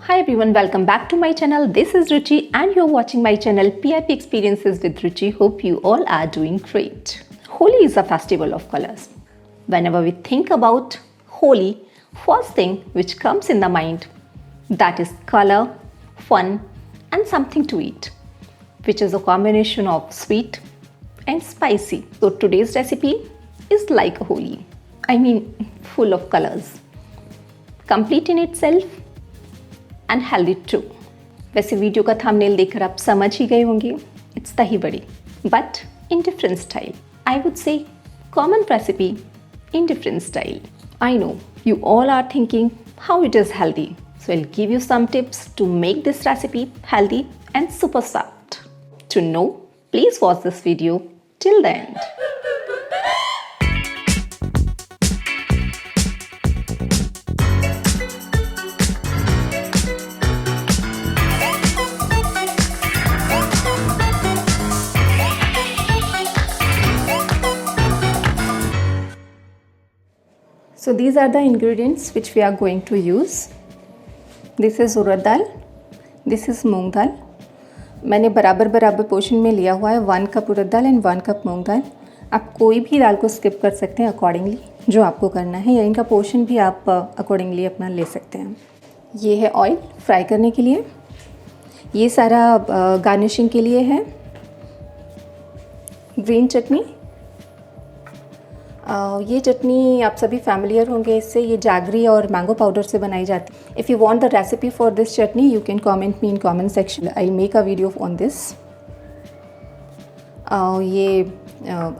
Hi everyone, welcome back to my channel. This is Ruchi and you're watching my channel PIP Experiences with Ruchi. Hope you all are doing great. Holi is a festival of colors. Whenever we think about Holi, first thing which comes in the mind, that is color, fun and something to eat, which is a combination of sweet and spicy. So today's recipe is like a Holi. I mean full of colors. Complete in itself and healthy too. वैसे video का thumbnail देखकर आप समझ ही गए होंगे, it's दही बड़ी, but in different style. I would say common recipe in different style. I know you all are thinking how it is healthy, so I'll give you some tips to make this recipe healthy and super soft. To know, please watch this video till the end. So these are the ingredients which we are going to use. This is urad dal, this is मूंग दाल. मैंने बराबर portion में लिया हुआ है 1 cup उड़द दाल and 1 cup मूंग दाल. आप कोई भी दाल को स्किप कर सकते हैं अकॉर्डिंगली जो आपको करना है, या इनका पोर्शन भी आप अकॉर्डिंगली अपना ले सकते हैं. ये है ऑयल फ्राई करने के लिए. ये सारा गार्निशिंग के लिए है. ग्रीन चटनी, ये चटनी आप सभी फैमिलियर होंगे इससे. ये जागरी और मैंगो पाउडर से बनाई जाती है. If you want the recipe for this chutney you can comment me in comment section. I make a video on this. ये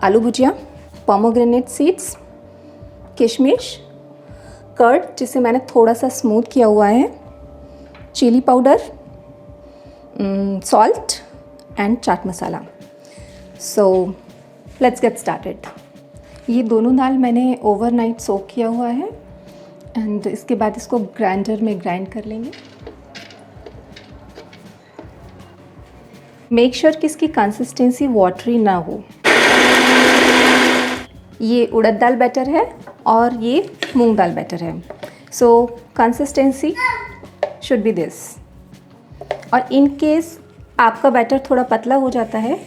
आलू भुजिया, पोमोग्रेनेट सीड्स, किशमिश, कर्ड जिसे मैंने थोड़ा सा स्मूथ किया हुआ है, chilli powder, salt and chaat masala. So let's get started. ये दोनों दाल मैंने ओवरनाइट सोक किया हुआ है एंड इसके बाद इसको ग्राइंडर में ग्राइंड कर लेंगे. मेक श्योर कि इसकी कंसिस्टेंसी वाटरी ना हो. ये उड़द दाल बैटर है और ये मूंग दाल बैटर है. सो कंसिस्टेंसी शुड बी दिस. और इन केस आपका बैटर थोड़ा पतला हो जाता है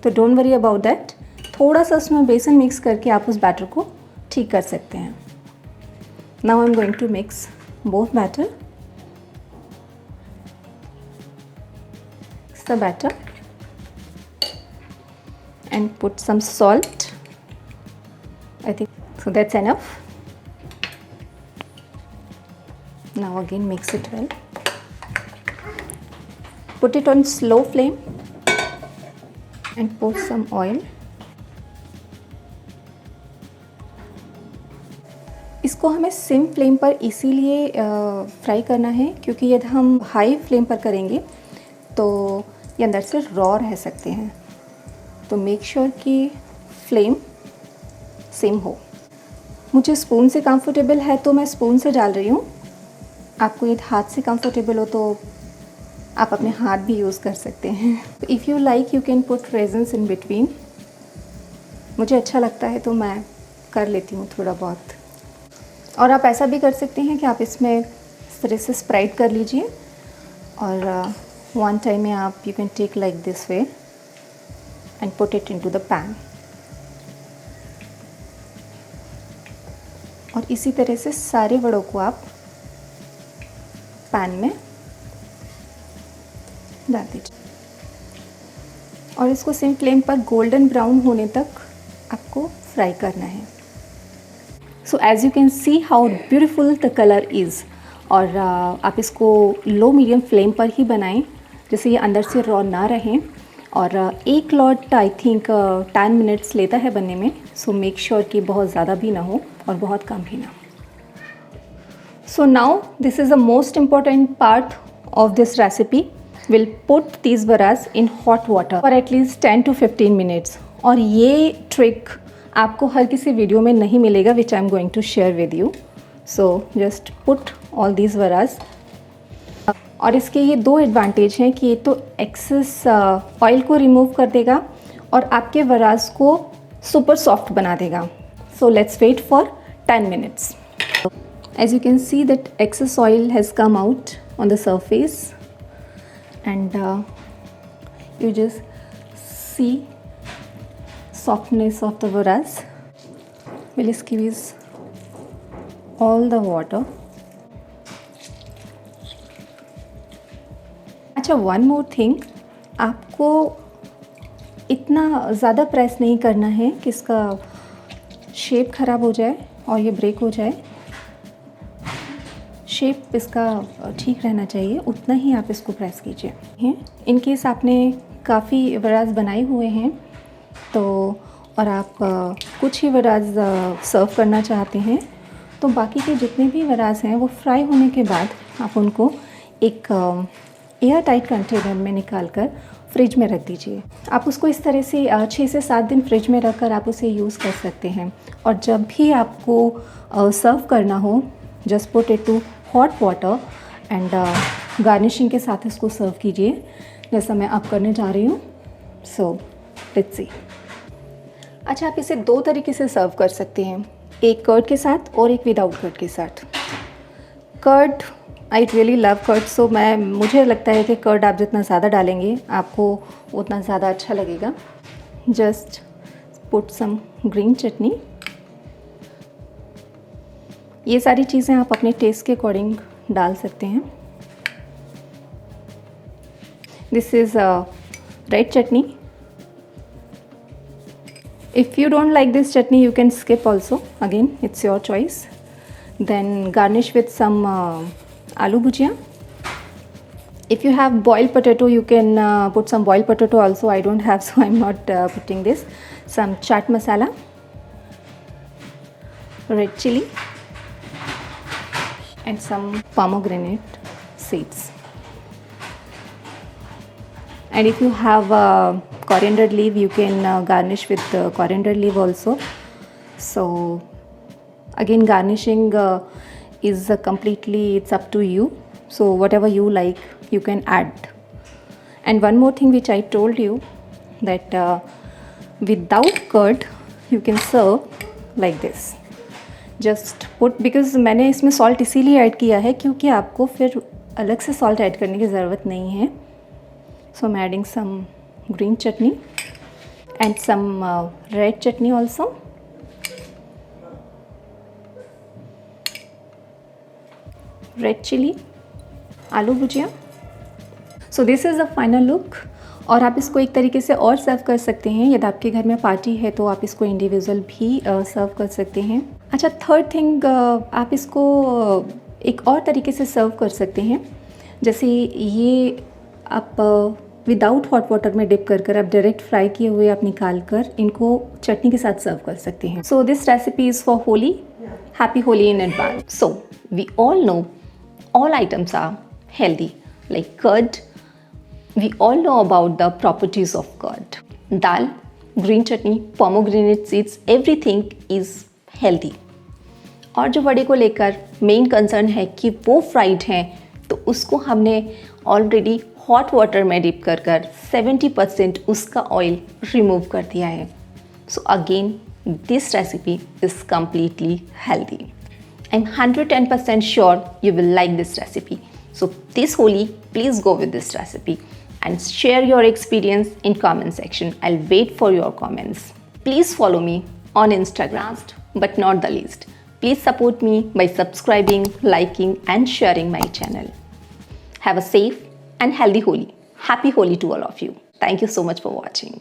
तो डोंट वरी अबाउट दैट. थोड़ा सा उसमें बेसन मिक्स करके आप उस बैटर को ठीक कर सकते हैं. Now I am going to mix both batter. The batter and put some salt. I think so that's enough. Now again mix it well. Put it on slow flame and pour some oil. इसको हमें SIM flame पर इसीलिए fry करना है क्योंकि यदि हम high flame पर करेंगे तो ये अंदर से रॉ रह सकते हैं. तो मेक श्योर कि फ्लेम सिम हो. मुझे स्पून से कंफर्टेबल है तो मैं स्पून से डाल रही हूँ. आपको यदि हाथ से कंफर्टेबल हो तो आप अपने हाथ भी यूज़ कर सकते हैं. If you like you can put raisins in between. मुझे अच्छा लगता है तो मैं कर लेती हूँ थोड़ा बहुत. और आप ऐसा भी कर सकते हैं कि आप इसमें इस तरह से स्प्राइट कर लीजिए और वन टाइम में आप you can take like this way and put it into the pan. और इसी तरह से सारे वड़ों को आप पैन में डाल दीजिए और इसको सिम फ्लेम पर गोल्डन ब्राउन होने तक आपको फ्राई करना है. So as you can see how beautiful the colour is. और आप इसको लो मीडियम फ्लेम पर ही बनाएं जैसे ये अंदर से रॉ ना रहें. और एक लॉट आई थिंक 10 मिनट्स लेता है बनने में. सो मेक श्योर कि बहुत ज़्यादा भी ना हो और बहुत कम भी ना. So now this is the most important part of this recipe. Will put these vadas in hot water for at least 10 to 15 minutes. और ये ट्रिक आपको हर किसी वीडियो में नहीं मिलेगा which I am going to share with you. So just put all these vadas. और इसके ये दो एडवांटेज हैं कि ये तो एक्सेस ऑयल को रिमूव कर देगा और आपके वरास को सुपर सॉफ्ट बना देगा. So let's wait for 10 minutes. As you can see that excess oil has come out on the surface, and you just see softness of the varaz. We'll squeeze all the water. अच्छा, one more thing, आपको इतना ज़्यादा press नहीं करना है कि इसका shape ख़राब हो जाए और ये ब्रेक हो जाए। शेप इसका ठीक रहना चाहिए, उतना ही आप इसको प्रेस कीजिए। इन केस आपने काफ़ी वराज बनाए हुए हैं तो और आप कुछ ही वराज सर्व करना चाहते हैं, तो बाकी के जितने भी वराज हैं वो फ्राई होने के बाद आप उनको एक एयर टाइट कंटेनर में निकाल कर फ्रिज में रख दीजिए। आप उसको इस तरह से 6 से 7 दिन फ्रिज में रख कर आप उसे यूज़ कर सकते हैं। और जब भी आपको सर्व करना हो, just put it to hot water and garnishing के साथ इसको सर्व कीजिए, जैसा मैं अब करने जा रही हूँ। So let's see. अच्छा, आप इसे 2 तरीके से सर्व कर सकते हैं, एक कर्ड के साथ और एक विदाउट कर्ड के साथ। Curd, I really love curd, so मुझे लगता है कि कर्ड आप जितना ज़्यादा डालेंगे आपको उतना ज़्यादा अच्छा लगेगा। जस्ट पुट सम ग्रीन चटनी। ये सारी चीज़ें आप अपने टेस्ट के अकॉर्डिंग डाल सकते हैं। This is red chutney. If you don't like this chutney, you can skip also. Again, it's your choice. Then garnish with some aloo bhujia. If you have boiled potato, you can put some boiled potato also. I don't have, so I'm not putting this. Some chaat masala, red chili, and some pomegranate seeds. And if you have coriander leaf, you can garnish with coriander leaf also. So again, garnishing is completely, it's up to you. So whatever you like, you can add. And one more thing which I told you, that without curd you can serve like this. Just put, because मैंने इसमें salt इसीलिए add किया है क्योंकि आपको फिर अलग से salt ऐड करने की ज़रूरत नहीं है। So I'm adding some green chutney and some red chutney also. Red chili, aloo bhujia. So this is the final look. और आप इसको एक तरीके से और सर्व कर सकते हैं। यदि आपके घर में पार्टी है तो आप इसको इंडिविजुअल भी सर्व कर सकते हैं। अच्छा, थर्ड थिंग, आप इसको एक और तरीके से सर्व कर सकते हैं। जैसे ये आप विदाउट हॉट वाटर में डिप कर आप डायरेक्ट फ्राई किए हुए आप निकाल कर इनको चटनी के साथ सर्व कर सकते हैं। So this recipe is for Holi. Happy Holi in advance. So we all know all items are healthy, like curd. We all know about the properties of curd. Dal, green chutney, pomegranate seeds, everything is healthy. और जो वड़े को लेकर main concern है कि वो fried हैं, तो उसको हमने ऑलरेडी हॉट वाटर में डिप कर 70% उसका ऑयल रिमूव कर दिया है। So again this recipe is completely healthy. I'm 110% sure you will like this recipe. So this Holi, please go with this recipe and share your experience in comment section. I'll wait for your comments. Please follow me on Instagram. Last but not the least, please support me by subscribing, liking and sharing my channel. Have a safe and healthy Holi. Happy Holi to all of you. Thank you so much for watching.